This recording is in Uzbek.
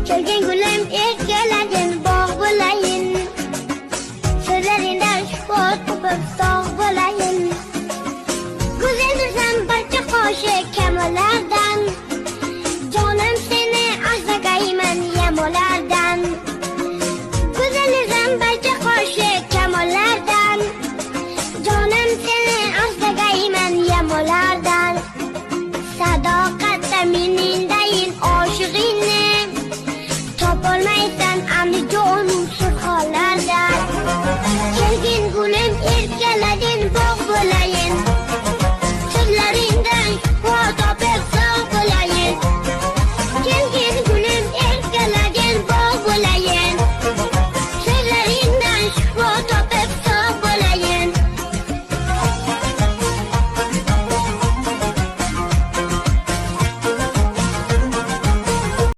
Kelgan gulim erkaladin bog' bo'layin. So'zlaringdan shifot topib sog' bo'layin. Go'zal dursam barcha qoshi kamallarda